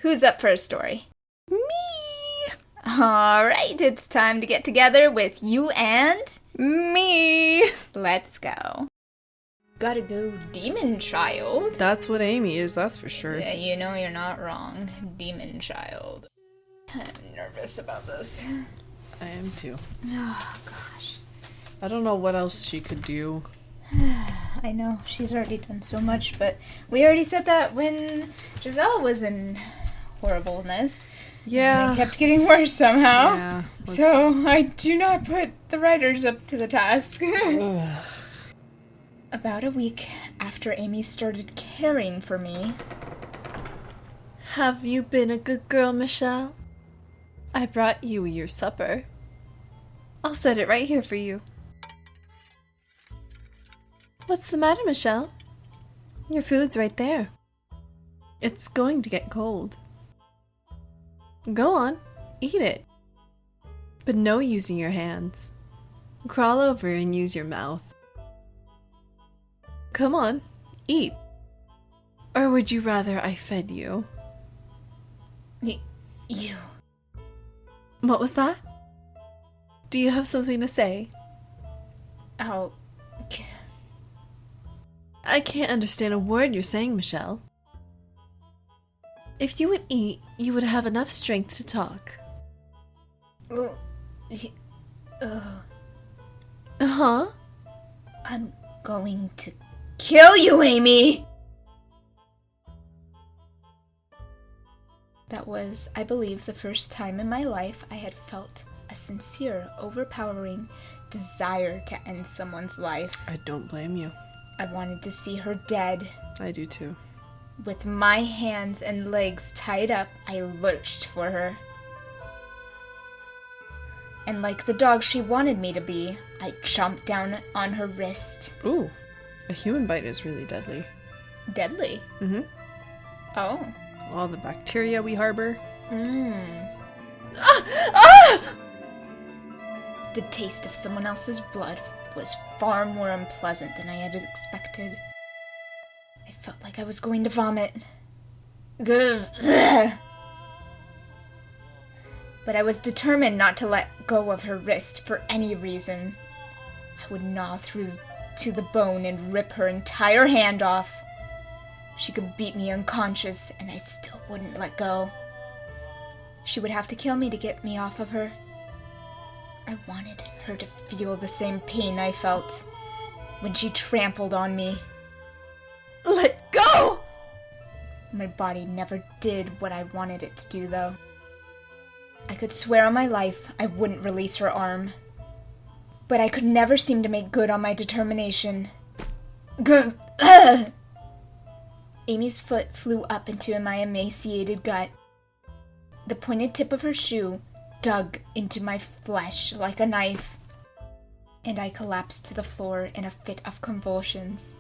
Who's up for a story? Me! Alright, it's time to get together with you and... Me! Let's go. Gotta go, demon child. That's what Aimee is, that's for sure. Yeah, you know you're not wrong. Demon child. I'm nervous about this. I am too. Oh, gosh. I don't know what else she could do. I know, she's already done so much, but we already said that when Giselle was in horribleness. Yeah. And it kept getting worse somehow. Yeah. So I do not put the writers up to the task. About a week after Aimee started caring for me. Have you been a good girl, Michel? I brought you your supper. I'll set it right here for you. What's the matter, Michel? Your food's right there. It's going to get cold. Go on, eat it. But no using your hands. Crawl over and use your mouth. Come on, eat. Or would you rather I fed you? You. What was that? Do you have something to say? I can't understand a word you're saying, Michel. If you would eat, you would have enough strength to talk. Uh-huh? I'm going to kill you, Aimee! That was, I believe, the first time in my life I had felt a sincere, overpowering desire to end someone's life. I don't blame you. I wanted to see her dead. I do too. With my hands and legs tied up, I lurched for her. And like the dog she wanted me to be, I chomped down on her wrist. Ooh, a human bite is really deadly. Deadly? Mm-hmm. Oh. All the bacteria we harbor. The taste of someone else's blood was far more unpleasant than I had expected. I felt like I was going to vomit. But I was determined not to let go of her wrist for any reason. I would gnaw through to the bone and rip her entire hand off. She could beat me unconscious, and I still wouldn't let go. She would have to kill me to get me off of her. I wanted her to feel the same pain I felt when she trampled on me. Let go! My body never did what I wanted it to do, though. I could swear on my life I wouldn't release her arm. But I could never seem to make good on my determination. Aimee's foot flew up into my emaciated gut. The pointed tip of her shoe dug into my flesh like a knife, and I collapsed to the floor in a fit of convulsions.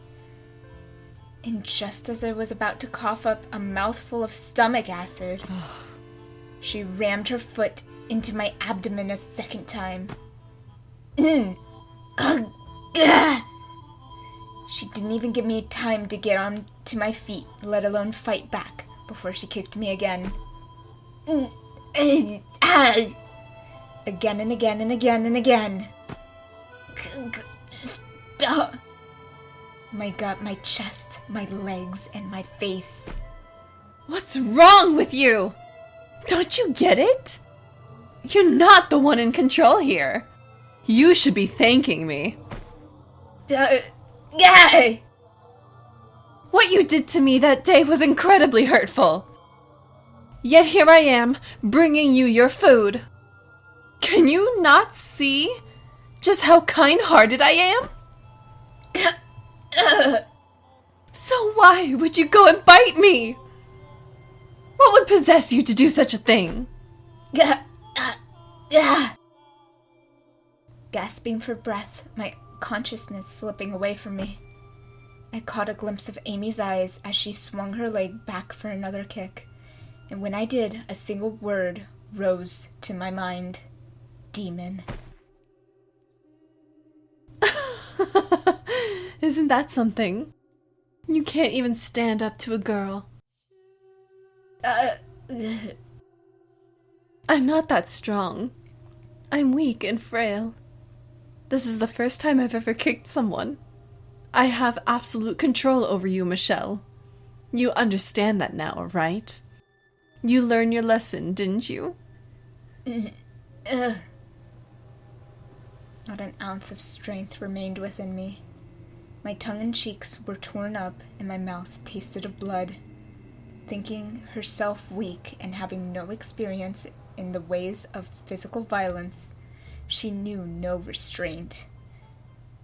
And just as I was about to cough up a mouthful of stomach acid, she rammed her foot into my abdomen a second time. She didn't even give me time to get on to my feet, let alone fight back, before she kicked me again. Again and again and again and again. Stop. My gut, my chest, my legs, and my face. What's wrong with you? Don't you get it? You're not the one in control here. You should be thanking me. What you did to me that day was incredibly hurtful. Yet here I am, bringing you your food. Can you not see just how kind-hearted I am? So why would you go and bite me? What would possess you to do such a thing? Gasping for breath, my consciousness slipping away from me. I caught a glimpse of Aimee's eyes as she swung her leg back for another kick, and when I did, a single word rose to my mind. Demon. Isn't that something? You can't even stand up to a girl. I'm not that strong. I'm weak and frail. This is the first time I've ever kicked someone. I have absolute control over you, Michel. You understand that now, right? You learned your lesson, didn't you? Not an ounce of strength remained within me. My tongue and cheeks were torn up, and my mouth tasted of blood. Thinking herself weak and having no experience in the ways of physical violence, she knew no restraint.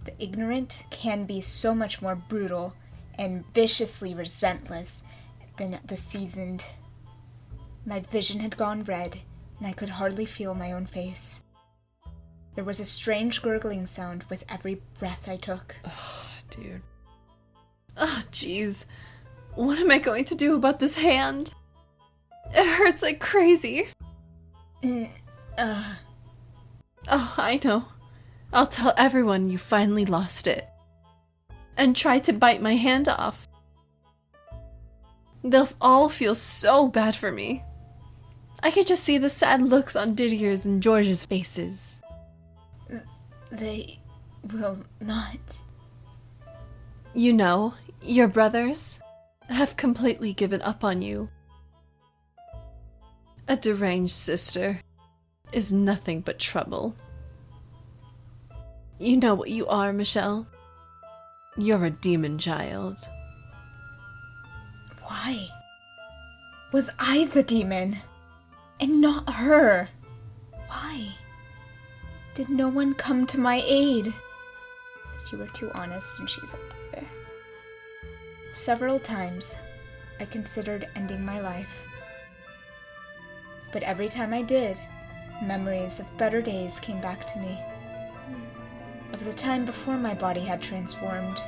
The ignorant can be so much more brutal and viciously relentless than the seasoned. My vision had gone red, and I could hardly feel my own face. There was a strange gurgling sound with every breath I took. Oh, dude. Oh, jeez. What am I going to do about this hand? It hurts like crazy. Oh, I know. I'll tell everyone you finally lost it. And try to bite my hand off. They'll all feel so bad for me. I can just see the sad looks on Didier's and George's faces. They will not. You know, your brothers have completely given up on you. A deranged sister is nothing but trouble. You know what you are, Michel. You're a demon child. Why? Was I the demon? And not her? Why? Did no one come to my aid? Because you were too honest and she's a liar. Several times, I considered ending my life. But every time I did, memories of better days came back to me. Of the time before my body had transformed.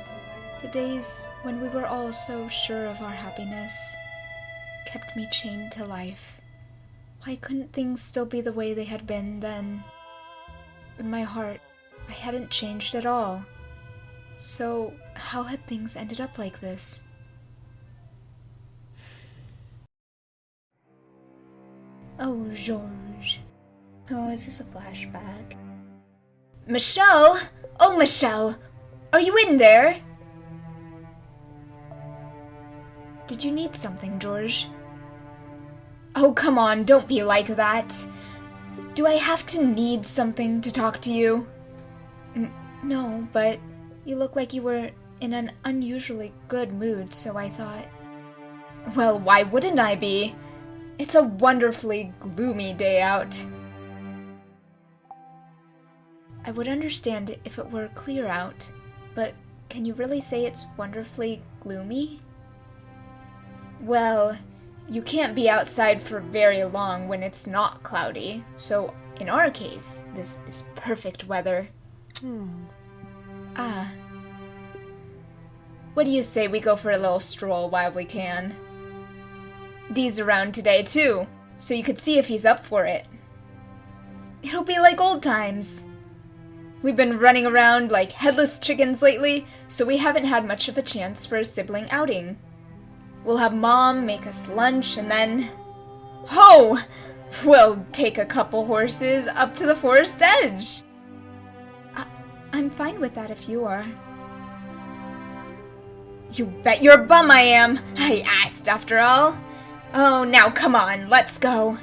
The days when we were all so sure of our happiness kept me chained to life. Why couldn't things still be the way they had been then? In my heart, I hadn't changed at all. So, how had things ended up like this? Oh, George. Oh, is this a flashback? Michel! Oh, Michel! Are you in there? Did you need something, George? Oh, come on, don't be like that. Do I have to need something to talk to you? No, but you look like you were in an unusually good mood, so I thought... Well, why wouldn't I be? It's a wonderfully gloomy day out. I would understand if it were clear out, but can you really say it's wonderfully gloomy? Well, you can't be outside for very long when it's not cloudy, so in our case, this is perfect weather. Ah. What do you say we go for a little stroll while we can? Dee's around today, too, so you could see if he's up for it. It'll be like old times. We've been running around like headless chickens lately, so we haven't had much of a chance for a sibling outing. We'll have Mom make us lunch, and then... Ho! We'll take a couple horses up to the forest edge. I'm fine with that if you are. You bet your bum I am. I asked after all. Oh, now come on, let's go.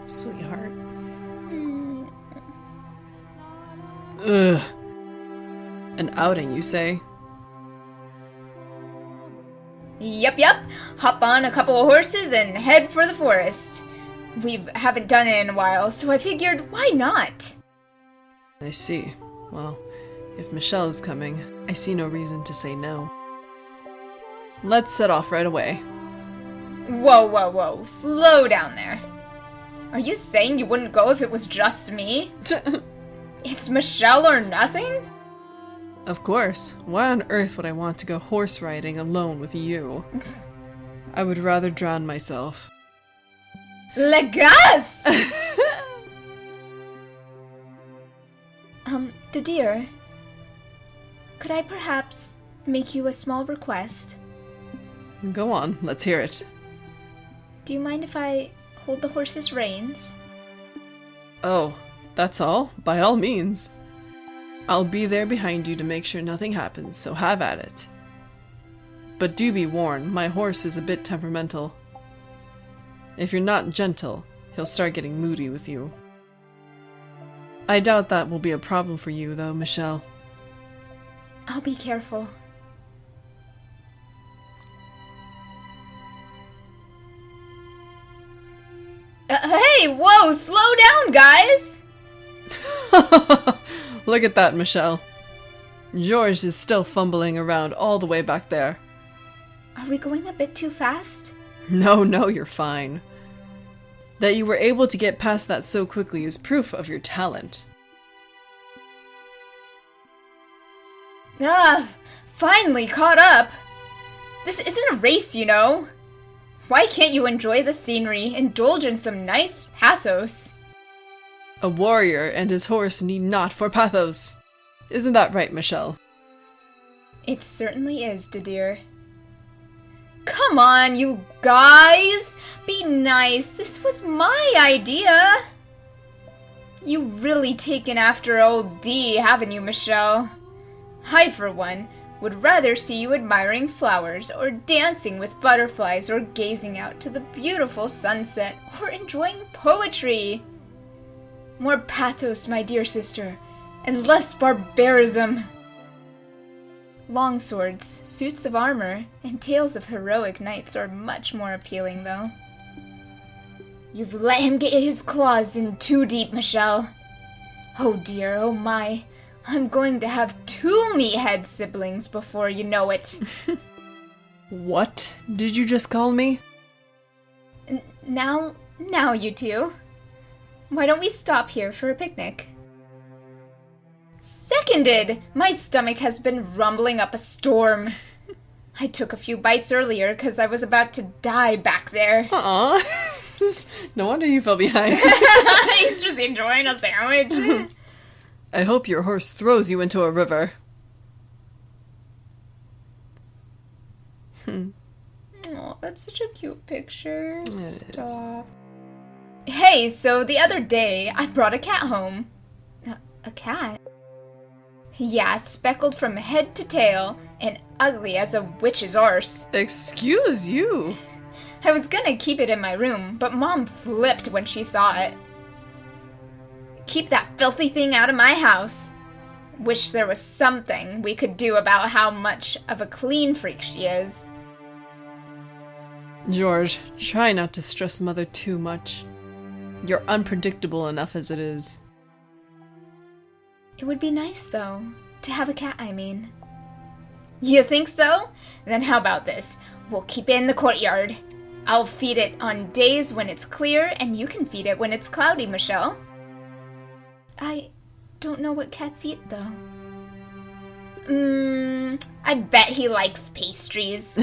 Sweetheart. Ugh. An outing, you say? Yup. Hop on a couple of horses and head for the forest. We haven't done it in a while, so I figured, why not? I see. Well, if Michel is coming, I see no reason to say no. Let's set off right away. Whoa. Slow down there. Are you saying you wouldn't go if it was just me? It's Michel or nothing? Of course. Why on earth would I want to go horse riding alone with you? I would rather drown myself. Legas! Didier, could I perhaps make you a small request? Go on, let's hear it. Do you mind if I hold the horse's reins? Oh, that's all? By all means. I'll be there behind you to make sure nothing happens, so have at it. But do be warned, my horse is a bit temperamental. If you're not gentle, he'll start getting moody with you. I doubt that will be a problem for you, though, Michel. I'll be careful. Hey, whoa, slow down, guys! Look at that, Michel. George is still fumbling around all the way back there. Are we going a bit too fast? No, you're fine. That you were able to get past that so quickly is proof of your talent. Finally caught up! This isn't a race, you know. Why can't you enjoy the scenery, indulge in some nice pathos? A warrior and his horse need not for pathos. Isn't that right, Michel? It certainly is, dear. Come on, you guys! Be nice, this was my idea! You've really taken after old D, haven't you, Michel? I, for one, would rather see you admiring flowers, or dancing with butterflies, or gazing out to the beautiful sunset, or enjoying poetry. More pathos, my dear sister, and less barbarism. Longswords, suits of armor, and tales of heroic knights are much more appealing, though. You've let him get his claws in too deep, Michel. Oh dear, oh my. I'm going to have 2 meathead siblings before you know it. What did you just call me? Now you two. Why don't we stop here for a picnic? Seconded! My stomach has been rumbling up a storm. I took a few bites earlier because I was about to die back there. Aw. No wonder you fell behind. He's just enjoying a sandwich. I hope your horse throws you into a river. Oh, that's such a cute picture. It is. Stop. Hey, so the other day, I brought a cat home. A cat? Yeah, speckled from head to tail, and ugly as a witch's arse. Excuse you. I was gonna keep it in my room, but Mom flipped when she saw it. Keep that filthy thing out of my house. Wish there was something we could do about how much of a clean freak she is. George, try not to stress Mother too much. You're unpredictable enough as it is. It would be nice, though, to have a cat, I mean. You think so? Then how about this? We'll keep it in the courtyard. I'll feed it on days when it's clear, and you can feed it when it's cloudy, Michel. I don't know what cats eat, though. I bet he likes pastries.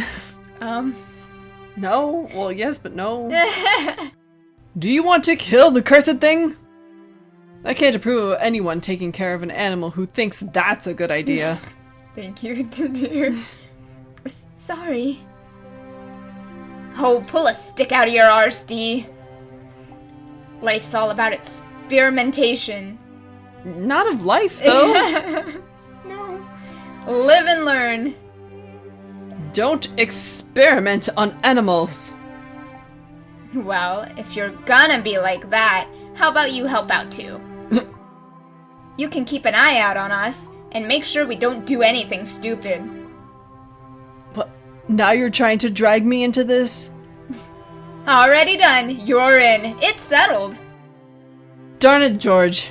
No? Well, yes, but no. Do you want to kill the cursed thing? I can't approve of anyone taking care of an animal who thinks that's a good idea. Thank you, dear. Sorry. Oh, pull a stick out of your arse, D. Life's all about experimentation. Not of life, though. No. Live and learn. Don't experiment on animals. Well, if you're gonna be like that, how about you help out too? You can keep an eye out on us, and make sure we don't do anything stupid. What? Now you're trying to drag me into this? Already done. You're in. It's settled. Darn it, George.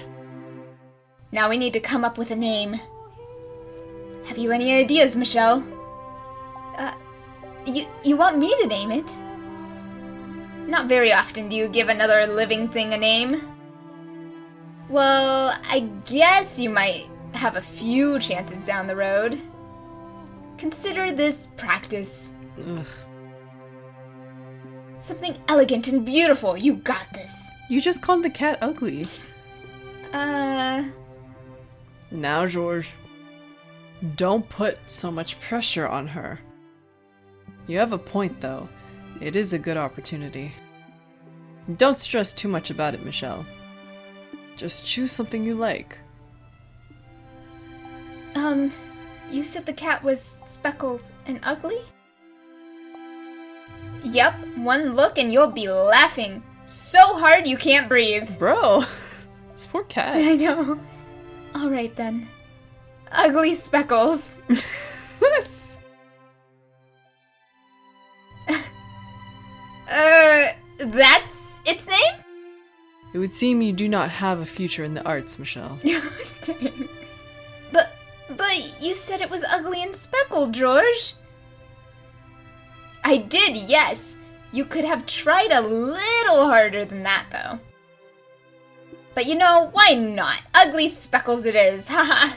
Now we need to come up with a name. Have you any ideas, Michel? You want me to name it? Not very often do you give another living thing a name. Well, I guess you might have a few chances down the road. Consider this practice. Ugh. Something elegant and beautiful. You got this. You just called the cat ugly. Now, George, don't put so much pressure on her. You have a point, though. It is a good opportunity. Don't stress too much about it, Michel. Just choose something you like. You said the cat was speckled and ugly? Yup, one look and you'll be laughing so hard you can't breathe. Bro, this poor cat. I know. Alright then. Ugly Speckles. That's its name? It would seem you do not have a future in the arts, Michel. Dang. But you said it was ugly and speckled, George. I did, yes. You could have tried a little harder than that, though. But you know, why not? Ugly Speckles it is, haha.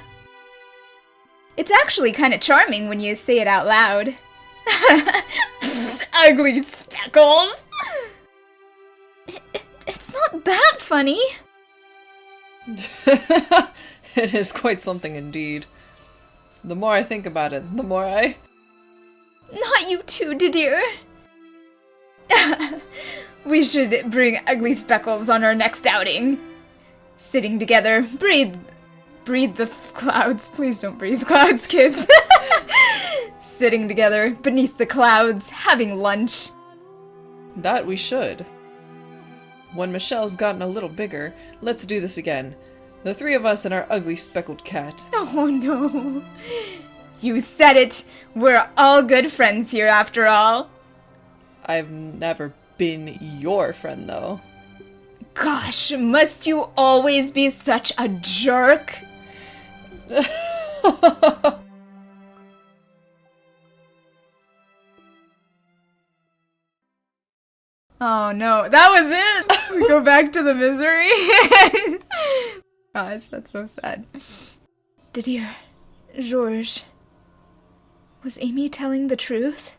It's actually kind of charming when you say it out loud. Ugly Speckles. It's not that funny. It is quite something indeed. The more I think about it, the more I... Not you too, dear. We should bring Ugly Speckles on our next outing. Sitting together, breathe the clouds. Please don't breathe clouds, kids. Sitting together beneath the clouds, having lunch. That we should. When Michel's gotten a little bigger, let's do this again. The three of us and our ugly speckled cat. Oh no. You said it. We're all good friends here after all. I've never been your friend, though. Gosh, must you always be such a jerk? Oh no, that was it! We go back to the misery? Gosh, that's so sad. Dear Georges, was Aimee telling the truth?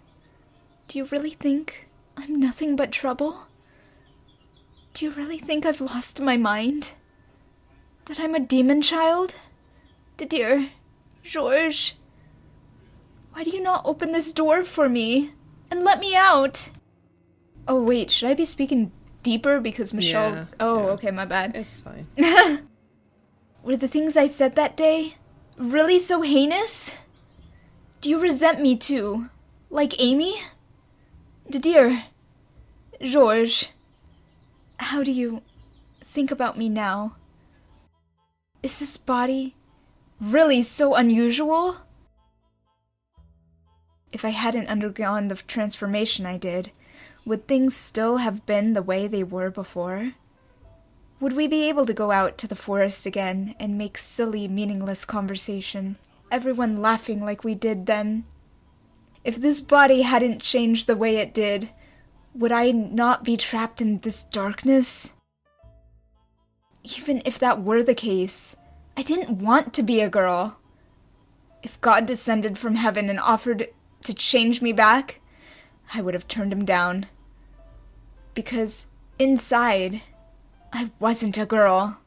Do you really think I'm nothing but trouble? Do you really think I've lost my mind? That I'm a demon child? Dear Georges, why do you not open this door for me and let me out? Oh wait, should I be speaking deeper because Michel... Yeah, oh, yeah. okay, my bad. It's fine. Were the things I said that day really so heinous? Do you resent me too? Like Aimee? Dear Georges, how do you think about me now? Is this body really so unusual? If I hadn't undergone the transformation I did, would things still have been the way they were before? Would we be able to go out to the forest again and make silly, meaningless conversation, everyone laughing like we did then? If this body hadn't changed the way it did, would I not be trapped in this darkness? Even if that were the case, I didn't want to be a girl. If God descended from heaven and offered to change me back, I would have turned him down. Because inside, I wasn't a girl.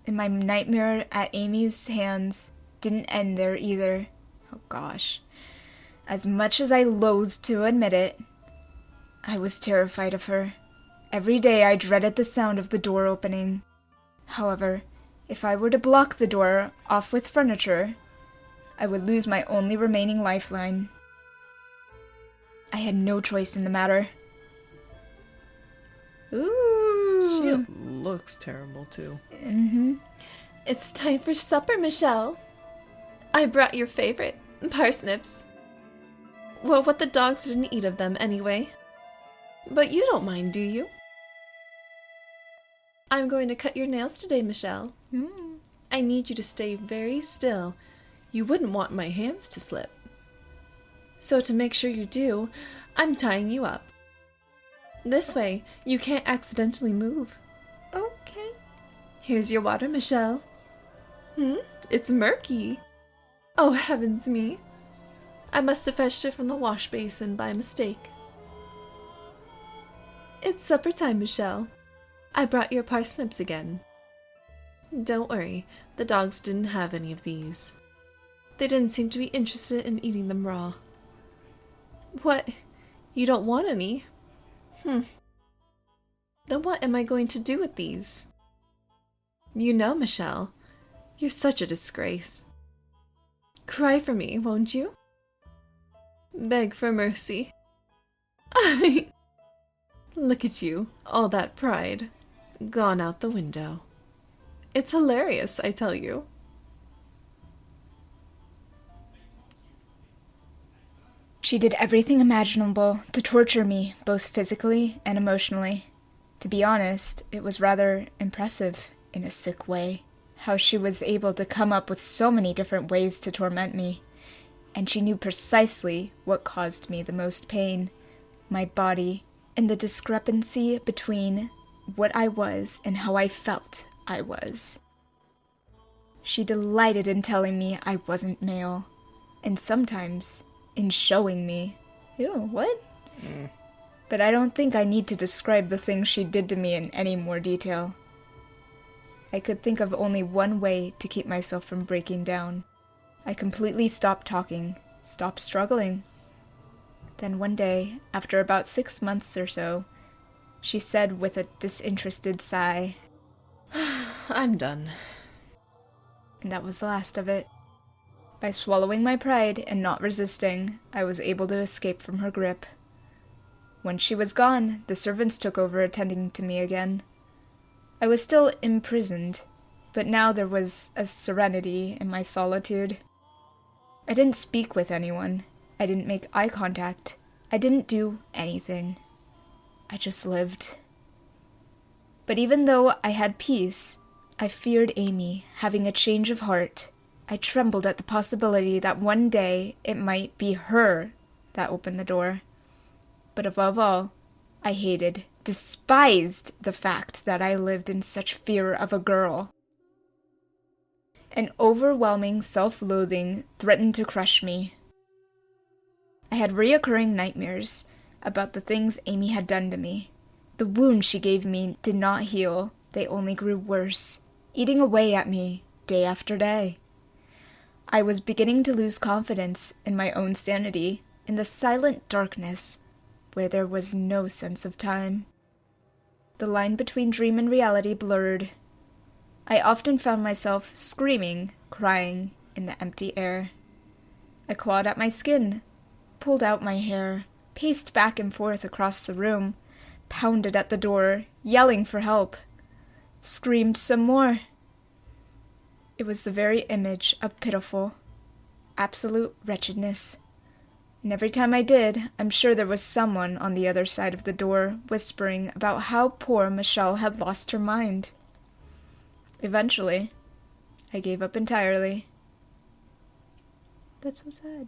And my nightmare at Aimee's hands didn't end there either. Oh gosh. As much as I loathed to admit it, I was terrified of her. Every day I dreaded the sound of the door opening. However, if I were to block the door off with furniture, I would lose my only remaining lifeline. I had no choice in the matter. Ooh. She looks terrible, too. Mm-hmm. It's time for supper, Michel. I brought your favorite, parsnips. Well, what the dogs didn't eat of them anyway. But you don't mind, do you? I'm going to cut your nails today, Michel. I need you to stay very still. You wouldn't want my hands to slip. So to make sure you do, I'm tying you up. This way, you can't accidentally move. Okay. Here's your water, Michel. It's murky. Oh, heavens me. I must have fetched it from the wash basin by mistake. It's supper time, Michel. I brought your parsnips again. Don't worry, the dogs didn't have any of these. They didn't seem to be interested in eating them raw. What? You don't want any? Then what am I going to do with these? You know, Michel, you're such a disgrace. Cry for me, won't you? Beg for mercy. Look at you, all that pride, gone out the window. It's hilarious, I tell you. She did everything imaginable to torture me, both physically and emotionally. To be honest, it was rather impressive, in a sick way, how she was able to come up with so many different ways to torment me. And she knew precisely what caused me the most pain, my body, and the discrepancy between what I was and how I felt I was. She delighted in telling me I wasn't male, and sometimes in showing me. Ew, what? But I don't think I need to describe the things she did to me in any more detail. I could think of only one way to keep myself from breaking down. I completely stopped talking, stopped struggling. Then one day, after about 6 months or so, she said with a disinterested sigh, I'm done. and that was the last of it. By swallowing my pride and not resisting, I was able to escape from her grip. When she was gone, the servants took over attending to me again. I was still imprisoned, but now there was a serenity in my solitude. I didn't speak with anyone. I didn't make eye contact. I didn't do anything. I just lived. But even though I had peace, I feared Aimee having a change of heart. I trembled at the possibility that one day it might be her that opened the door. But above all, I hated, despised the fact that I lived in such fear of a girl. An overwhelming self-loathing threatened to crush me. I had reoccurring nightmares about the things Aimee had done to me. The wounds she gave me did not heal. They only grew worse, eating away at me day after day. I was beginning to lose confidence in my own sanity in the silent darkness where there was no sense of time. The line between dream and reality blurred. I often found myself screaming, crying in the empty air. I clawed at my skin, pulled out my hair, paced back and forth across the room, pounded at the door, yelling for help, screamed some more. It was the very image of pitiful, absolute wretchedness. And every time I did, I'm sure there was someone on the other side of the door whispering about how poor Michel had lost her mind. Eventually, I gave up entirely. That's so sad.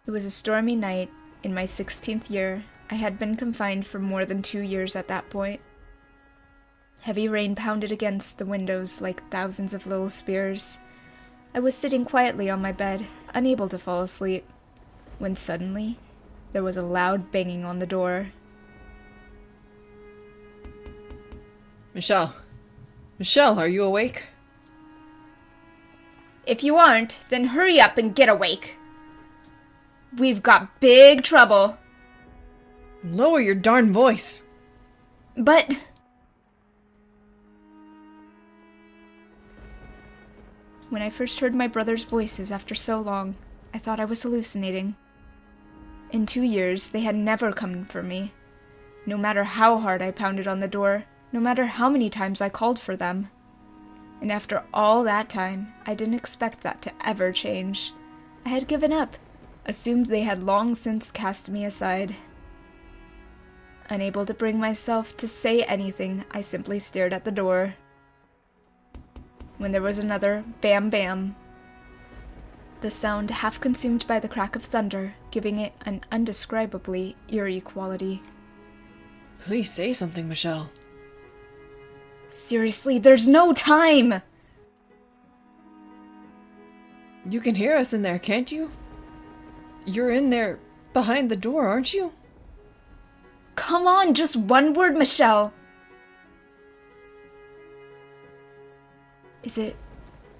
It was a stormy night in my 16th year. I had been confined for more than 2 years at that point. Heavy rain pounded against the windows like thousands of little spears. I was sitting quietly on my bed, unable to fall asleep, when suddenly there was a loud banging on the door. Michel! Michel, are you awake? If you aren't, then hurry up and get awake. We've got big trouble. Lower your darn voice! But... When I first heard my brother's voices after so long, I thought I was hallucinating. In 2 years, they had never come for me. No matter how hard I pounded on the door, no matter how many times I called for them. And after all that time, I didn't expect that to ever change. I had given up, assumed they had long since cast me aside. Unable to bring myself to say anything, I simply stared at the door. When there was another bam bam, the sound half consumed by the crack of thunder, giving it an undescribably eerie quality. Please say something, Michel. Seriously, there's no time! You can hear us in there, can't you? You're in there behind the door, aren't you? Come on, just one word, Michel! Is it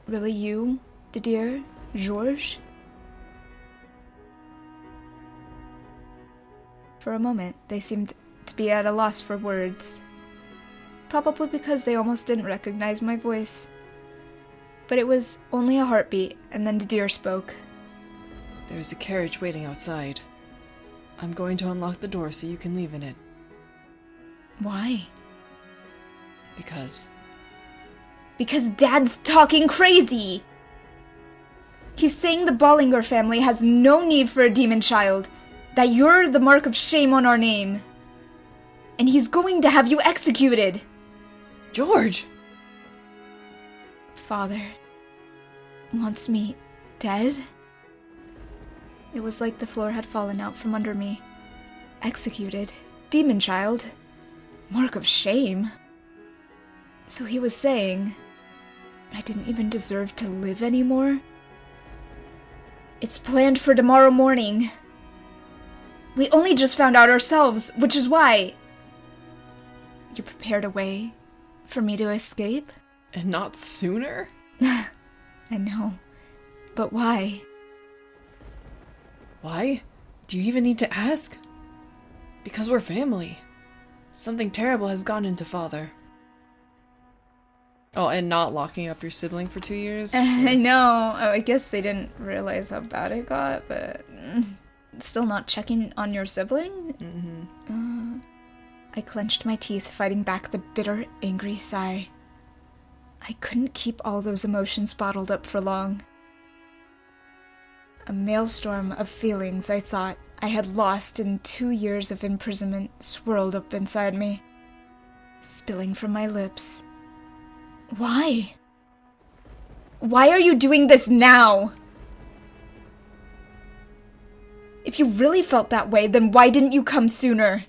really you, Didier, Georges? For a moment, they seemed to be at a loss for words. Probably because they almost didn't recognize my voice. But it was only a heartbeat, and then the deer spoke. There's a carriage waiting outside. I'm going to unlock the door so you can leave in it. Why? Because Dad's talking crazy! He's saying the Bollinger family has no need for a demon child, that you're the mark of shame on our name. And he's going to have you executed! George! Father wants me dead? It was like the floor had fallen out from under me. Executed? Demon child? Mark of shame? So he was saying I didn't even deserve to live anymore? It's planned for tomorrow morning. We only just found out ourselves, which is why... You prepared a way for me to escape? And not sooner? I know. But why? Why? Do you even need to ask? Because we're family. Something terrible has gone into Father. Oh, and not locking up your sibling for 2 years? I know. Oh, I guess they didn't realize how bad it got, but... Still not checking on your sibling? Mm-hmm. I clenched my teeth, fighting back the bitter, angry sigh. I couldn't keep all those emotions bottled up for long. A maelstrom of feelings I thought I had lost in 2 years of imprisonment swirled up inside me, spilling from my lips. Why? Why are you doing this now? If you really felt that way, then why didn't you come sooner?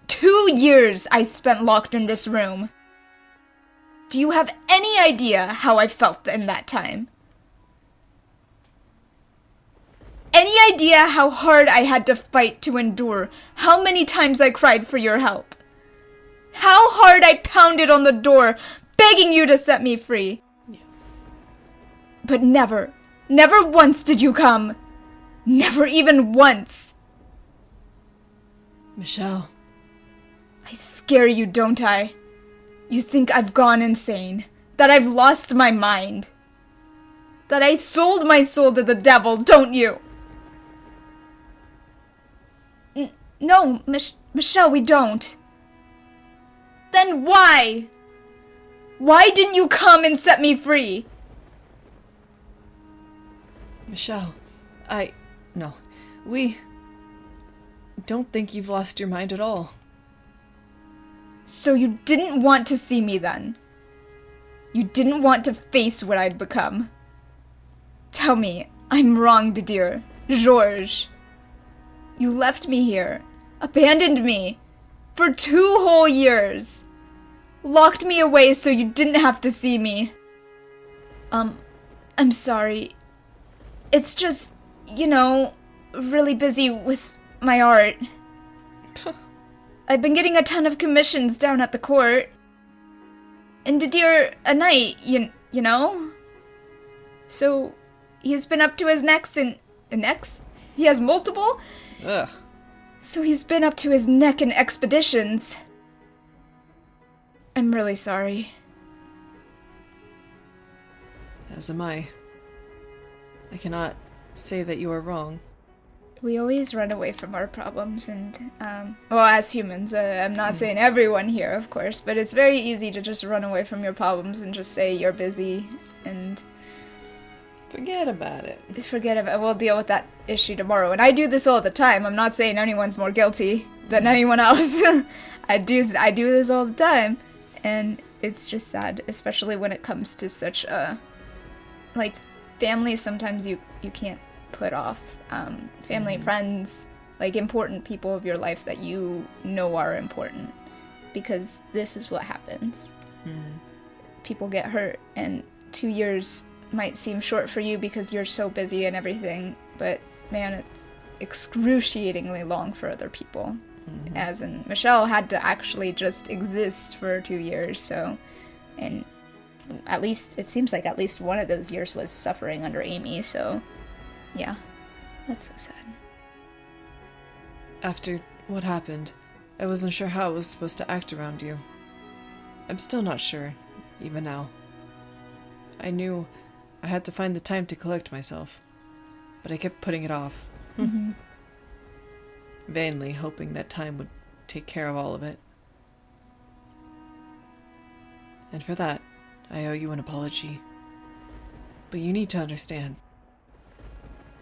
2 years I spent locked in this room. Do you have any idea how I felt in that time? Any idea how hard I had to fight to endure? How many times I cried for your help? How hard I pounded on the door, begging you to set me free? Yeah. But never once did you come. Never even once. Michel. I scare you, don't I? You think I've gone insane, that I've lost my mind, that I sold my soul to the devil, don't you? No, Michel, we don't. Then why? Why didn't you come and set me free? Michel, no. We don't think you've lost your mind at all. So you didn't want to see me then? You didn't want to face what I'd become? Tell me, I'm wrong, dear. Georges. You left me here, abandoned me, for 2 whole years. Locked me away so you didn't have to see me. I'm sorry. It's just, really busy with my art. I've been getting a ton of commissions down at the court. And Didier a night, you know? So, he's been up to his necks in... necks? He has multiple? Ugh. So he's been up to his neck in expeditions. I'm really sorry. As am I. I cannot say that you are wrong. We always run away from our problems and, as humans, I'm not saying everyone here, of course, but it's very easy to just run away from your problems and just say you're busy and... Forget about it. We'll deal with that issue tomorrow. And I do this all the time. I'm not saying anyone's more guilty than anyone else. I do this all the time. And it's just sad, especially when it comes to such a... family sometimes you can't put off. Family and friends, important people of your life that you know are important. Because this is what happens. People get hurt, and 2 years might seem short for you because you're so busy and everything, but man, it's excruciatingly long for other people. As in, Michel had to actually just exist for 2 years, so, and at least, it seems like at least one of those years was suffering under Aimee, so, yeah, that's so sad. After what happened. I wasn't sure how I was supposed to act around you. I'm still not sure, even now. I knew I had to find the time to collect myself, but I kept putting it off. Mm-hmm. Vainly hoping that time would take care of all of it. And for that, I owe you an apology. But you need to understand.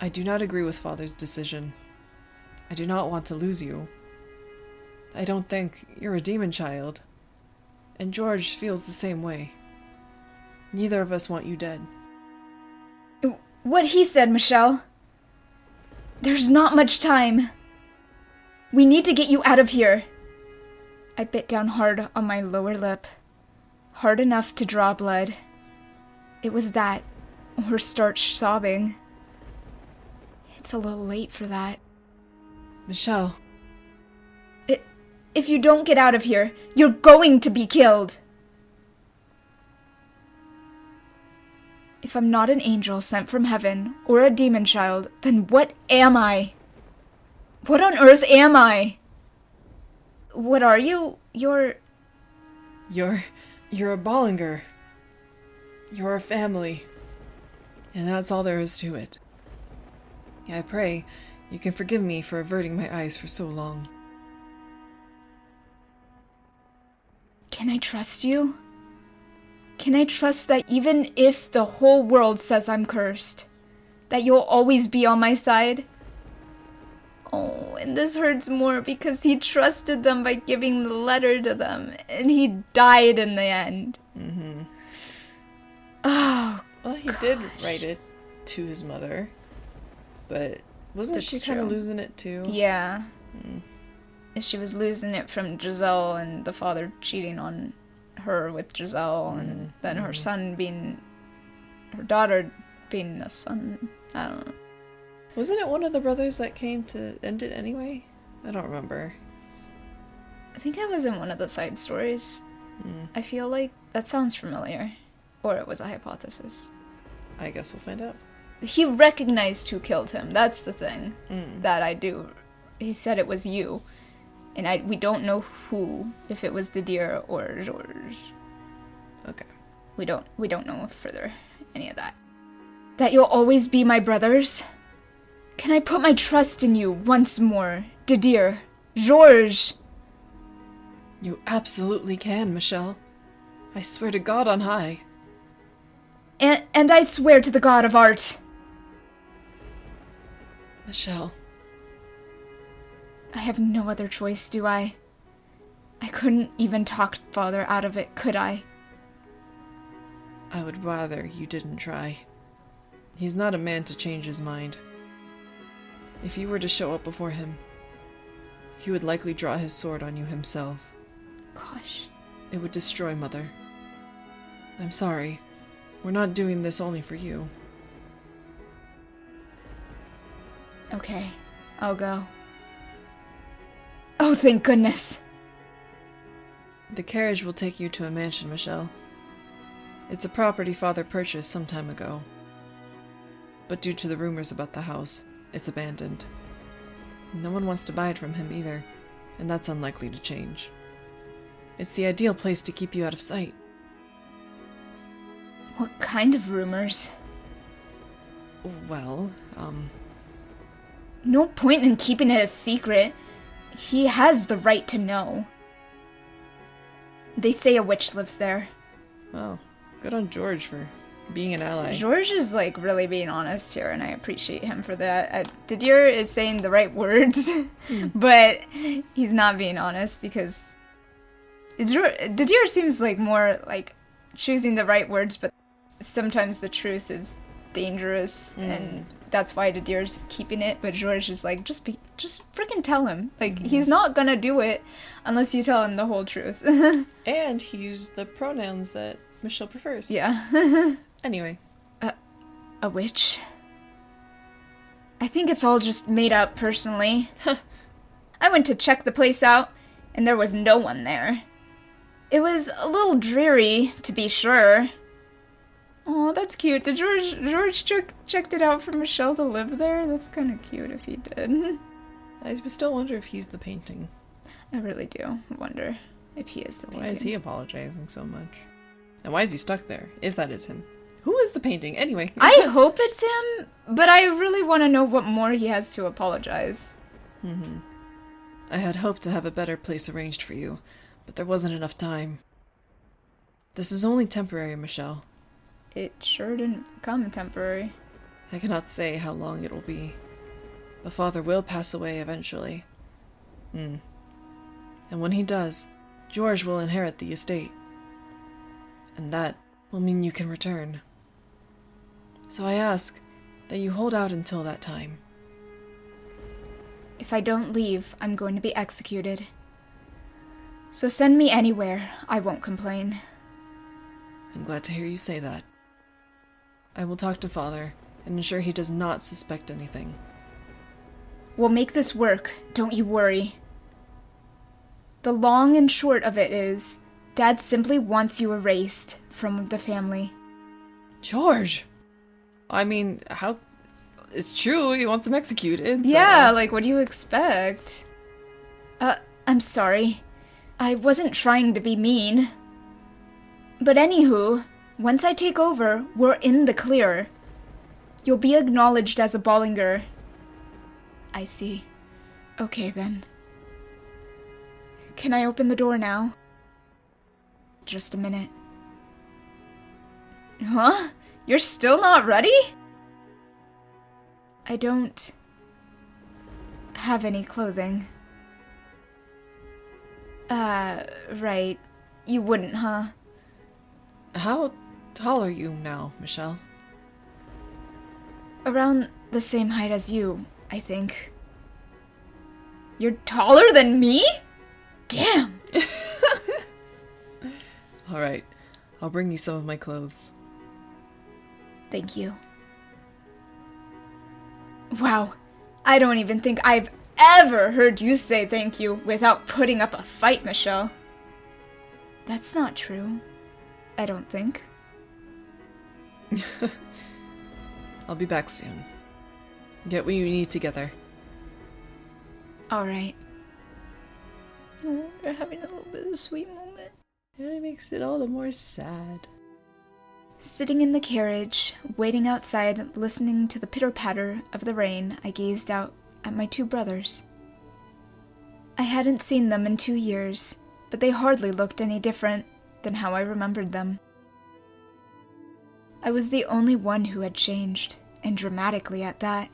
I do not agree with Father's decision. I do not want to lose you. I don't think you're a demon child. And George feels the same way. Neither of us want you dead. What he said, Michel. There's not much time. We need to get you out of here. I bit down hard on my lower lip. Hard enough to draw blood. It was that, or start sobbing. It's a little late for that. Michel. If you don't get out of here, you're going to be killed. If I'm not an angel sent from heaven, or a demon child, then what am I? What on earth am I? What are you? You're a Bollinger. You're a family. And that's all there is to it. I pray you can forgive me for averting my eyes for so long. Can I trust you? Can I trust that even if the whole world says I'm cursed, that you'll always be on my side? Oh, and this hurts more because he trusted them by giving the letter to them, and he died in the end. Mm-hmm. Oh, well, he did write it to his mother, but wasn't she kind of losing it too? Yeah. She was losing it from Giselle and the father cheating on her with Giselle, and then her daughter being the son. I don't know. Wasn't it one of the brothers that came to end it anyway? I don't remember. I think I was in one of the side stories. I feel like that sounds familiar. Or it was a hypothesis. I guess we'll find out. He recognized who killed him. That's the thing that I do. He said it was you. And we don't know who, if it was Didier or Georges. Okay. We don't know further any of that. That you'll always be my brothers? Can I put my trust in you once more, Didier, Georges? You absolutely can, Michel. I swear to God on high. And I swear to the god of art. Michel. I have no other choice, do I? I couldn't even talk Father out of it, could I? I would rather you didn't try. He's not a man to change his mind. If you were to show up before him, he would likely draw his sword on you himself. Gosh. It would destroy Mother. I'm sorry. We're not doing this only for you. Okay, I'll go. Oh, thank goodness. The carriage will take you to a mansion, Michel. It's a property Father purchased some time ago. But due to the rumors about the house, it's abandoned. No one wants to buy it from him either, and that's unlikely to change. It's the ideal place to keep you out of sight. What kind of rumors? Well, No point in keeping it a secret. He has the right to know. They say a witch lives there. well, good on George for being an ally. George is, really being honest here, and I appreciate him for that. Didier is saying the right words, but he's not being honest because Didier seems more choosing the right words, but sometimes the truth is dangerous, and that's why Didier's keeping it, but George is just freaking tell him. He's not gonna do it unless you tell him the whole truth. And he used the pronouns that Michel prefers. Yeah. Anyway. A witch? I think it's all just made up, personally. I went to check the place out, and there was no one there. It was a little dreary, to be sure. Oh, that's cute. Did George checked it out for Michel to live there? That's kind of cute if he did. I still wonder if he's the painting. I really do wonder if he is the painting. Why is he apologizing so much? And why is he stuck there, if that is him? Who is the painting, anyway? I hope it's him, but I really want to know what more he has to apologize. I had hoped to have a better place arranged for you, but there wasn't enough time. This is only temporary, Michel. It sure didn't come temporary. I cannot say how long it will be. But Father will pass away eventually. And when he does, George will inherit the estate. And that will mean you can return. So I ask that you hold out until that time. If I don't leave, I'm going to be executed. So send me anywhere. I won't complain. I'm glad to hear you say that. I will talk to Father and ensure he does not suspect anything. We'll make this work. Don't you worry. The long and short of it is, Dad simply wants you erased from the family. George! I mean, how... It's true, he wants him executed. So. Yeah, like, what do you expect? I'm sorry. I wasn't trying to be mean. But anywho, once I take over, we're in the clear. You'll be acknowledged as a Bollinger. I see. Okay, then. Can I open the door now? Just a minute. Huh? You're still not ready? I don't have any clothing. Right. You wouldn't, huh? How tall are you now, Michel? Around the same height as you, I think. You're taller than me? Damn! Alright, I'll bring you some of my clothes. Thank you. Wow, I don't even think I've ever heard you say thank you without putting up a fight, Michel. That's not true. I don't think. I'll be back soon. Get what you need together. Alright. Oh, they're having a little bit of a sweet moment. It makes it all the more sad. Sitting in the carriage, waiting outside, listening to the pitter-patter of the rain, I gazed out at my two brothers. I hadn't seen them in 2 years, but they hardly looked any different than how I remembered them. I was the only one who had changed, and dramatically at that.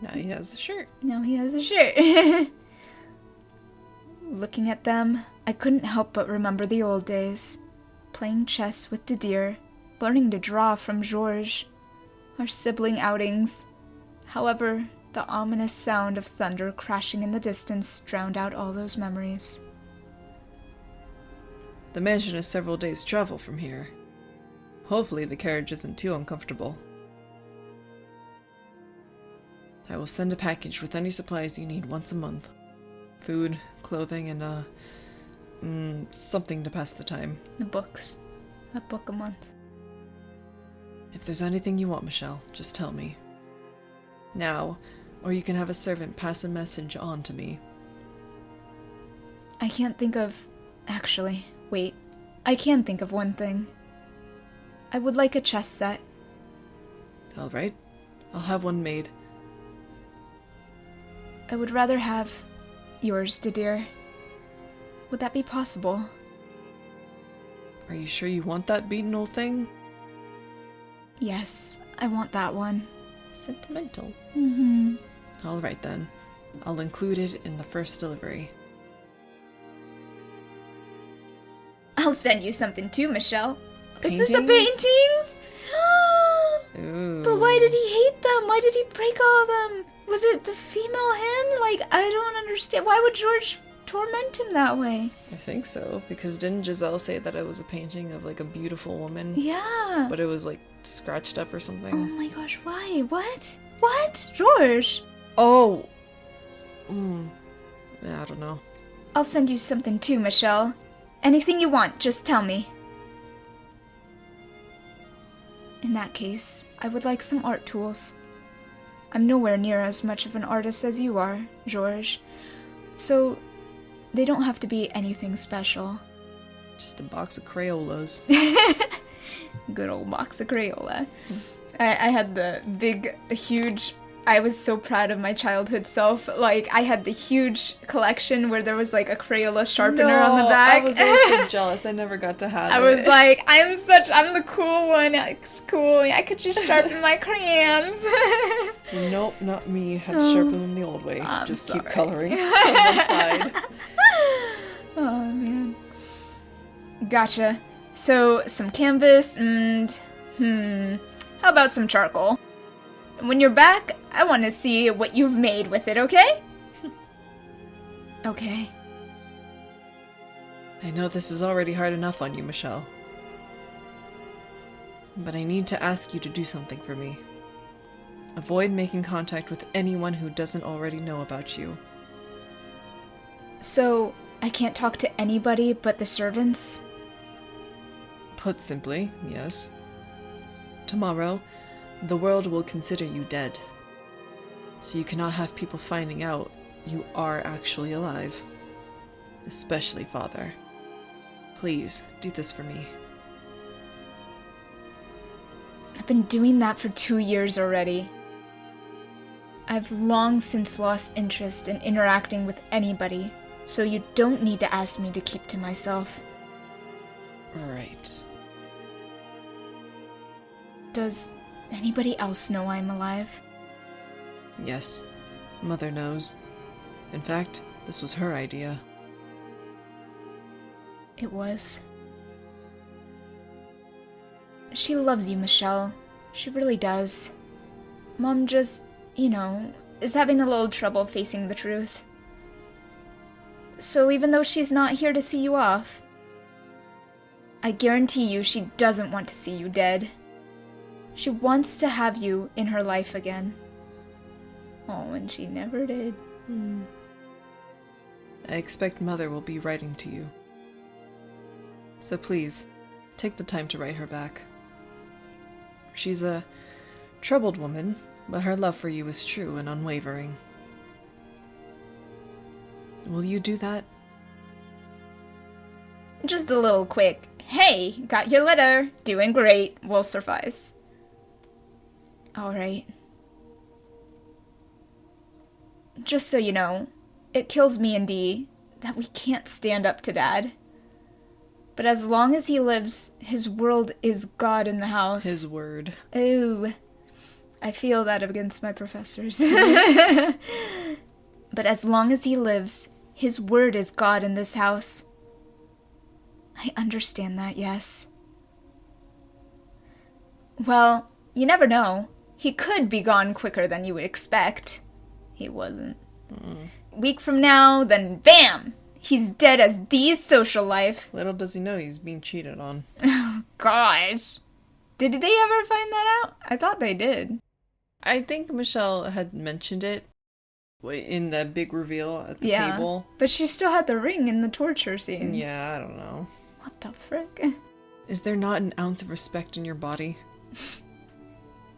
Now he has a shirt. Now he has a shirt. Looking at them, I couldn't help but remember the old days. Playing chess with Didier, learning to draw from Georges, our sibling outings. However, the ominous sound of thunder crashing in the distance drowned out all those memories. The mansion is several days' travel from here. Hopefully the carriage isn't too uncomfortable. I will send a package with any supplies you need once a month. Food, clothing, and something to pass the time. The books. A book a month. If there's anything you want, Michel, just tell me. Now, or you can have a servant pass a message on to me. I can't think of... Actually, wait. I can think of one thing. I would like a chess set. Alright, I'll have one made. I would rather have yours, Didier. Would that be possible? Are you sure you want that beaten old thing? Yes, I want that one. Sentimental. Mm-hmm. Alright then. I'll include it in the first delivery. I'll send you something too, Michel. Paintings? Is this the paintings? Ooh. But why did he hate them? Why did he break all of them? Was it to female him? Like, I don't understand. Why would George torment him that way? I think so, because didn't Giselle say that it was a painting of like a beautiful woman? Yeah. But it was like scratched up or something? Oh my gosh, why? What? What? George? Oh! Yeah, I don't know. I'll send you something too, Michel. Anything you want, just tell me. In that case, I would like some art tools. I'm nowhere near as much of an artist as you are, George. So, they don't have to be anything special. Just a box of Crayolas. Good old box of Crayola. I had the huge... I was so proud of my childhood self. Like, I had the huge collection where there was, like, a Crayola sharpener on the back. I was also jealous. I never got to have it. I was like, I'm the cool one. It's cool. I could just sharpen my crayons. Nope, not me. Had to sharpen them the old way. I'm Just sorry. keep coloring on one side. Oh, man. Gotcha. So, some canvas and... How about some charcoal? When you're back, I want to see what you've made with it, okay? Okay. I know this is already hard enough on you, Michel. But I need to ask you to do something for me. Avoid making contact with anyone who doesn't already know about you. So, I can't talk to anybody but the servants? Put simply, yes. Tomorrow, the world will consider you dead. So you cannot have people finding out you are actually alive. Especially Father. Please, do this for me. I've been doing that for 2 years already. I've long since lost interest in interacting with anybody, so you don't need to ask me to keep to myself. Right. Does anybody else know I'm alive? Yes, Mother knows. In fact, this was her idea. It was. She loves you, Michel. She really does. Mom just, is having a little trouble facing the truth. So even though she's not here to see you off, I guarantee you she doesn't want to see you dead. She wants to have you in her life again. Oh, and she never did. I expect Mother will be writing to you. So please, take the time to write her back. She's a troubled woman, but her love for you is true and unwavering. Will you do that? Just a little quick, hey, got your letter, doing great, will suffice. Alright. Just so you know, it kills me and Dee that we can't stand up to Dad. But as long as he lives, his world is God in the house. His word. Oh, I feel that against my professors. But as long as he lives, his word is God in this house. I understand that, yes. Well, you never know. He could be gone quicker than you would expect. He wasn't. Week from now, then bam! He's dead as Dee's social life. Little does he know he's being cheated on. Oh, gosh. Did they ever find that out? I thought they did. I think Michel had mentioned it in that big reveal at the table. But she still had the ring in the torture scenes. Yeah, I don't know. What the frick? Is there not an ounce of respect in your body?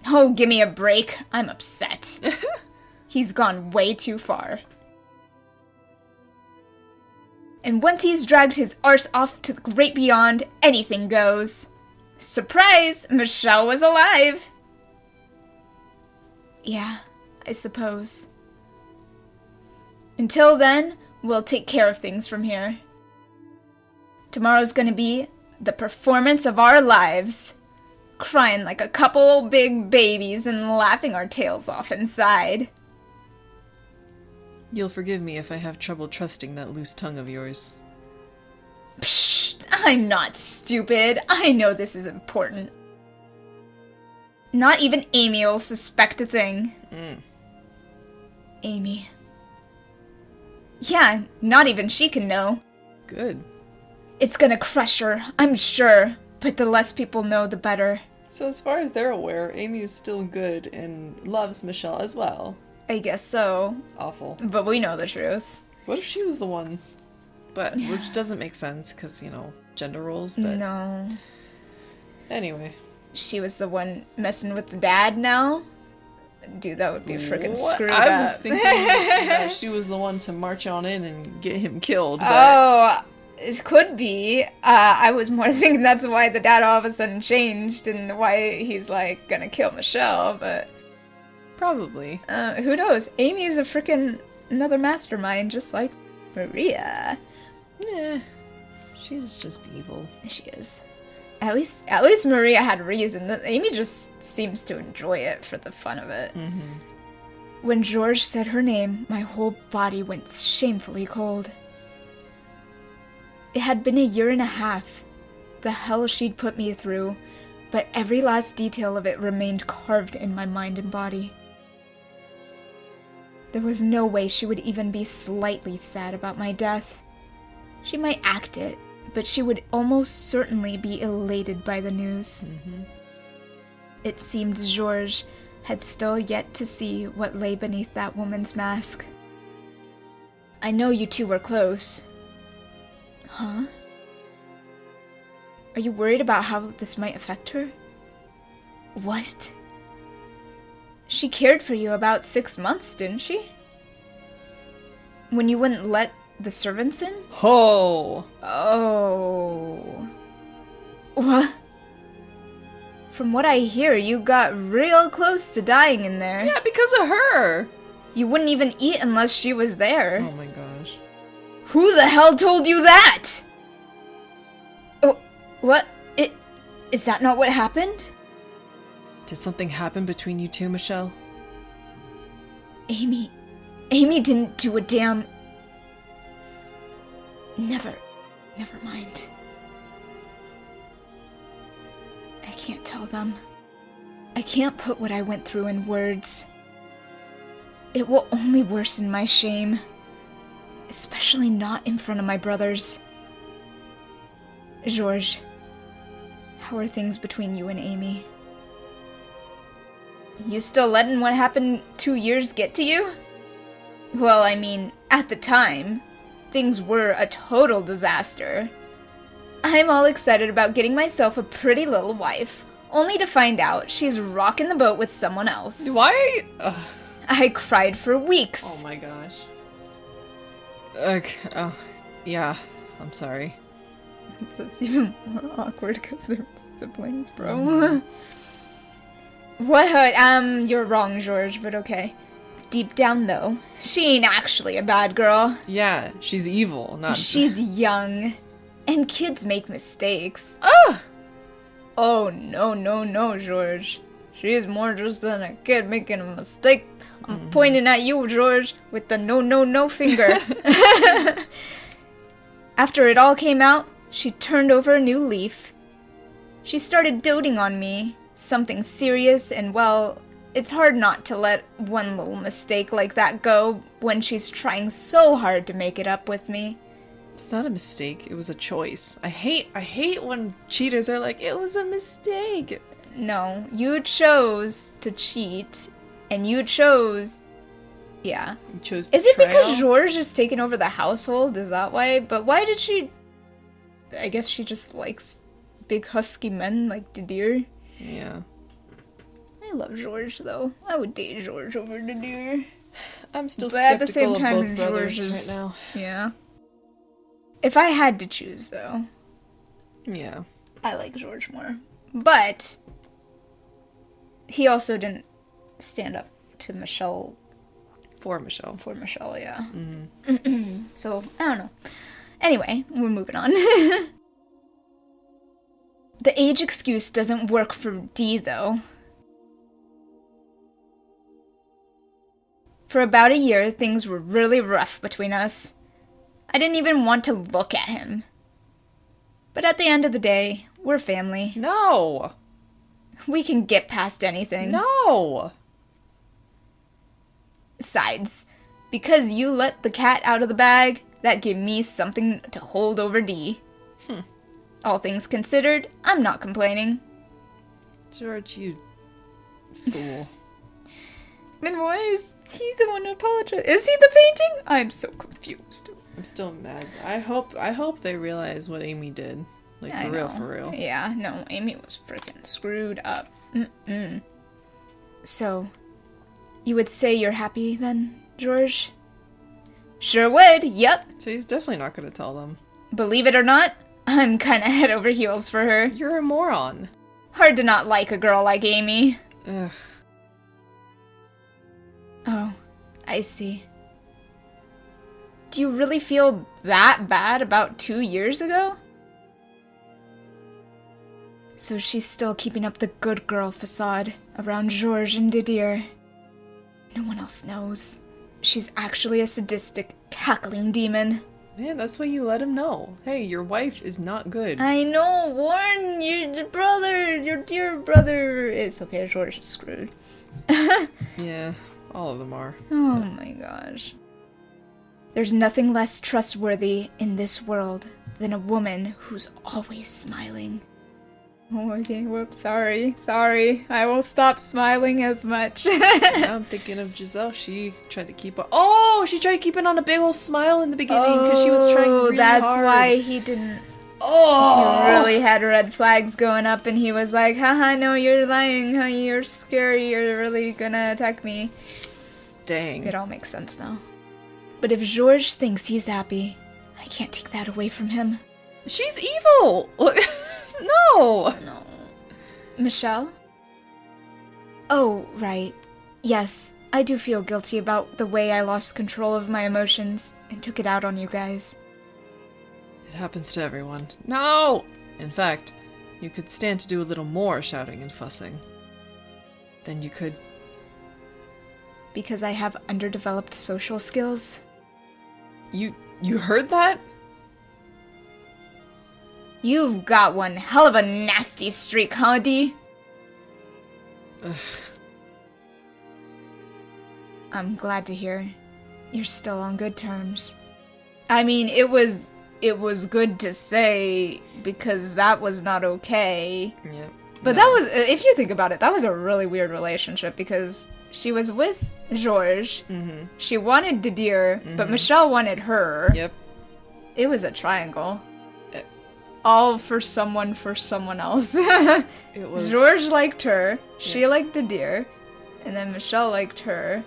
Oh, give me a break. I'm upset. He's gone way too far. And once he's dragged his arse off to the great beyond, anything goes. Surprise! Michel was alive! Yeah, I suppose. Until then, we'll take care of things from here. Tomorrow's gonna be the performance of our lives. Crying like a couple big babies and laughing our tails off inside. You'll forgive me if I have trouble trusting that loose tongue of yours. Psh, I'm not stupid. I know this is important. Not even Aimee will suspect a thing. Aimee. Yeah, not even she can know. Good. It's gonna crush her, I'm sure. But the less people know, the better. So as far as they're aware, Aimee is still good and loves Michel as well. I guess so. Awful. But we know the truth. What if she was the one? But, which doesn't make sense, because, gender roles, but... No. Anyway. She was the one messing with the dad now? Dude, that would be freaking What? screwed I up. was thinking that she was the one to march on in and get him killed. But... Oh, it could be. I was more thinking that's why the dad all of a sudden changed and why he's like gonna kill Michel, but Probably. who knows? Aimee is a freaking another mastermind, just like Maria. She's just evil. She is. At least Maria had reason. Aimee just seems to enjoy it for the fun of it. Mm-hmm. When George said her name, my whole body went shamefully cold. It had been 1.5 years. The hell she'd put me through, but every last detail of it remained carved in my mind and body. There was no way she would even be slightly sad about my death. She might act it, but she would almost certainly be elated by the news. Mm-hmm. It seemed Georges had still yet to see what lay beneath that woman's mask. I know you two were close. Huh? Are you worried about how this might affect her? What? She cared for you about 6 months, didn't she? When you wouldn't let the servants in? Oh! Oh. What? From what I hear, you got real close to dying in there. Yeah, because of her! You wouldn't even eat unless she was there. Oh my gosh. Who the hell told you that? Oh, what? Is that not what happened? Did something happen between you two, Michel? Aimee didn't do a damn... Never mind. I can't tell them. I can't put what I went through in words. It will only worsen my shame. Especially not in front of my brothers. Georges, how are things between you and Aimee? You still letting what happened 2 years get to you? Well, I mean, at the time, things were a total disaster. I'm all excited about getting myself a pretty little wife, only to find out she's rocking the boat with someone else. Why? I cried for weeks. Oh my gosh. Okay. Oh, yeah. I'm sorry. That's even more awkward because they're siblings, bro. What? You're wrong, Georges, but okay. Deep down, though, she ain't actually a bad girl. Yeah, she's evil, not... She's young. And kids make mistakes. Ugh! Oh, no, Georges. She is more just than a kid making a mistake. I'm pointing at you, Georges, with the no finger. After it all came out, she turned over a new leaf. She started doting on me. Something serious, and well, it's hard not to let one little mistake like that go when she's trying so hard to make it up with me. It's not a mistake, it was a choice. I hate when cheaters are like, it was a mistake. No, you chose to cheat, and you chose... Yeah. You chose Is it because betrayal? Georges is taking over the household? Is that why? But why did she... I guess she just likes big husky men like Didier. Yeah. I love Georges, though. I would date Georges over Didier. I'm still But at the skeptical same time, of both brothers Georges right now. Yeah. If I had to choose, though, Yeah. I like Georges more. But he also didn't stand up to Michel. For Michel. For Michel, yeah. Mm-hmm. So, I don't know. Anyway, we're moving on. The age excuse doesn't work for D, though. For about 1 year, things were really rough between us. I didn't even want to look at him. But at the end of the day, we're family. No! We can get past anything. No! Besides, because you let the cat out of the bag, that gave me something to hold over D. All things considered, I'm not complaining. George, you fool. Then why is he the one to apologize? Is he the painting? I'm so confused. I'm still mad. I hope they realize what Aimee did. Like, I for real, know. for real. Yeah, no, Aimee was freaking screwed up. So, You would say you're happy then, George? Sure would, yep. So he's definitely not going to tell them. Believe it or not, I'm kinda head over heels for her. You're a moron. Hard to not like a girl like Aimee. Ugh. Oh, I see. Do you really feel that bad about 2 years ago? So she's still keeping up the good girl facade around Georges and Didier. No one else knows. She's actually a sadistic, cackling demon. Man, that's why you let him know. Hey, your wife is not good. I know, Warren, your brother, your dear brother. It's okay, George is screwed. Yeah, all of them are. Oh my gosh. There's nothing less trustworthy in this world than a woman who's always smiling. Oh, okay, whoops, sorry. I will stop smiling as much. Now I'm thinking of Giselle. She tried to keep she tried to keep it on a big old smile in the beginning because she was trying really that's hard. why he didn't. Oh! He really had red flags going up and he was like, haha, no, you're lying, huh? You're scary, you're really gonna attack me. Dang. It all makes sense now. But if Georges thinks he's happy, I can't take that away from him. She's evil! No! No. Michel? Oh, right. Yes, I do feel guilty about the way I lost control of my emotions and took it out on you guys. It happens to everyone. No! In fact, you could stand to do a little more shouting and fussing. Then you could... Because I have underdeveloped social skills? You heard that? You've got one hell of a nasty streak, huh, Dee? Ugh. I'm glad to hear you're still on good terms. I mean, it was good to say because that was not okay. Yep. But that was, if you think about it, that was a really weird relationship because she was with Georges. Mm-hmm. She wanted Didier, but Michel wanted her. Yep. It was a triangle. All for someone else. It was... Georges liked her, she liked Didier, and then Michel liked her.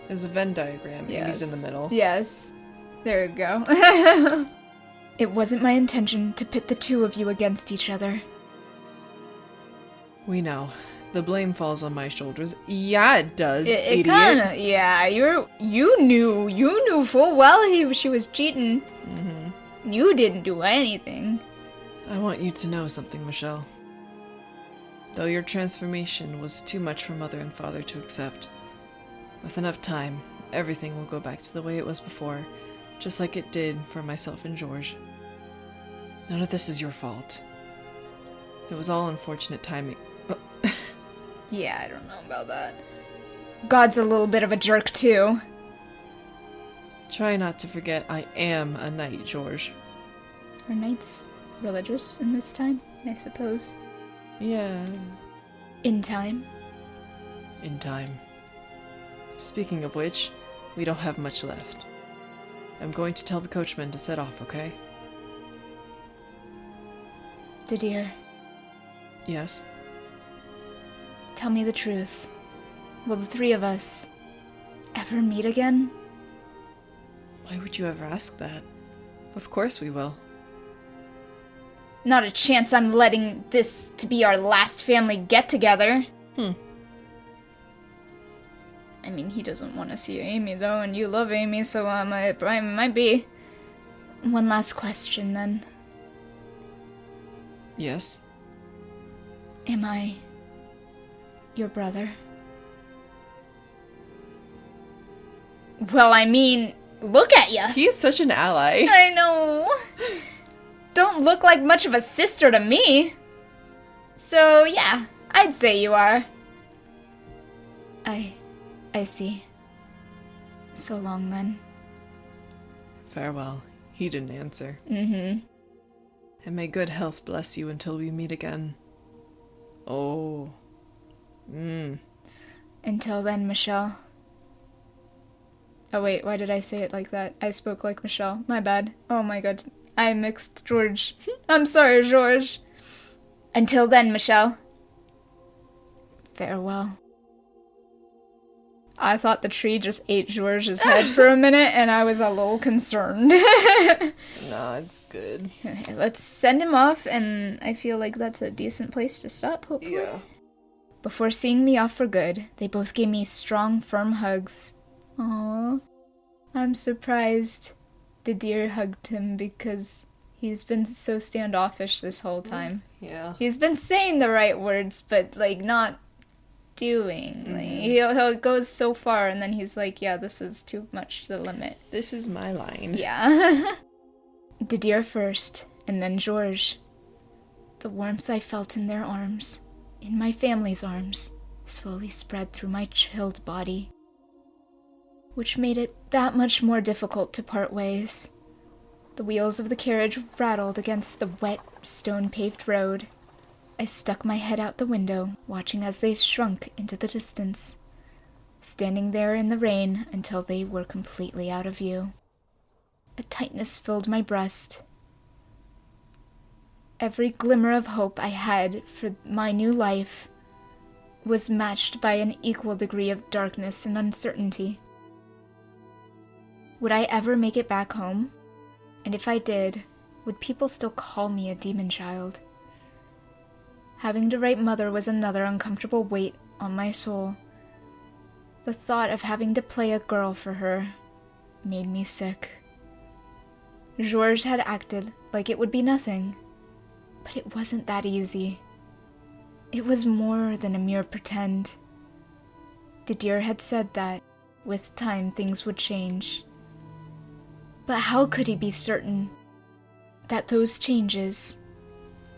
There's a Venn diagram. Yes. Amy's in the middle. Yes. There you go. It wasn't my intention to pit the two of you against each other. We know. The blame falls on my shoulders. Yeah, it does, It idiot. kinda, yeah, you knew full well she was cheating. Mm-hmm. You didn't do anything. I want you to know something, Michel. Though your transformation was too much for Mother and Father to accept, with enough time, everything will go back to the way it was before, just like it did for myself and Georges. None of this is your fault. It was all unfortunate timing. Yeah, I don't know about that. God's a little bit of a jerk, too. Try not to forget I am a knight, Georges. Are knights religious in this time, I suppose? Yeah, In time? in time. Speaking of which, we don't have much left. I'm going to tell the coachman to set off, okay? Didier, Yes? tell me the truth. Will the three of us ever meet again? Why would you ever ask that? Of course we will. Not a chance I'm letting this to be our last family get-together. I mean, he doesn't want to see Aimee, though, and you love Aimee, so it might be. One last question, then. Yes? Am I your brother? Well, I mean, look at ya! He is such an ally. I know. Don't look like much of a sister to me. So, yeah, I'd say you are. I see. So long, then. Farewell. He didn't answer. Mm-hmm. And may good health bless you until we meet again. Oh. Until then, Michel. Oh, wait, why did I say it like that? I spoke like Michel. My bad. Oh my god. I mixed George. I'm sorry, George. Until then, Michel. Farewell. I thought the tree just ate George's head for a minute, and I was a little concerned. Nah, it's good. Okay, let's send him off, and I feel like that's a decent place to stop, hopefully. Yeah. Before seeing me off for good, they both gave me strong, firm hugs. Aww. I'm surprised the deer hugged him because he's been so standoffish this whole time. Yeah. He's been saying the right words, but, like, not doing. Like, he'll goes so far, and then he's like, yeah, this is too much, the limit. This is my line. Yeah. Didier first, and then Georges. The warmth I felt in their arms, in my family's arms, slowly spread through my chilled body, which made it that much more difficult to part ways. The wheels of the carriage rattled against the wet, stone-paved road. I stuck my head out the window, watching as they shrunk into the distance, standing there in the rain until they were completely out of view. A tightness filled my breast. Every glimmer of hope I had for my new life was matched by an equal degree of darkness and uncertainty. Would I ever make it back home? And if I did, would people still call me a demon child? Having to write mother was another uncomfortable weight on my soul. The thought of having to play a girl for her made me sick. Georges had acted like it would be nothing, but it wasn't that easy. It was more than a mere pretend. Didier had said that, with time, things would change. But how could he be certain that those changes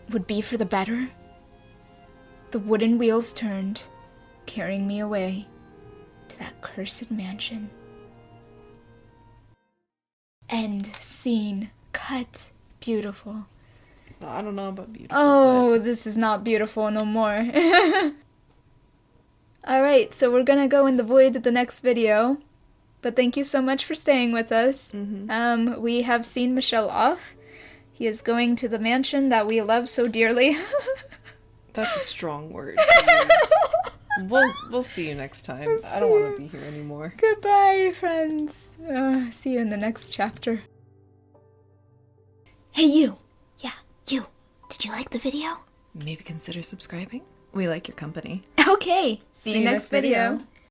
would be for the better? The wooden wheels turned, carrying me away to that cursed mansion. End scene. Cut. Beautiful. I don't know about beautiful. Oh, this is not beautiful no more. Alright, so we're gonna go in the void of the next video. But thank you so much for staying with us. We have seen Michel off. He is going to the mansion that we love so dearly. That's a strong word to use. We'll see you next time. I don't want to be here anymore. Goodbye, friends. See you in the next chapter. Hey, you. Yeah, you. Did you like the video? Maybe consider subscribing. We like your company. Okay. See you next video.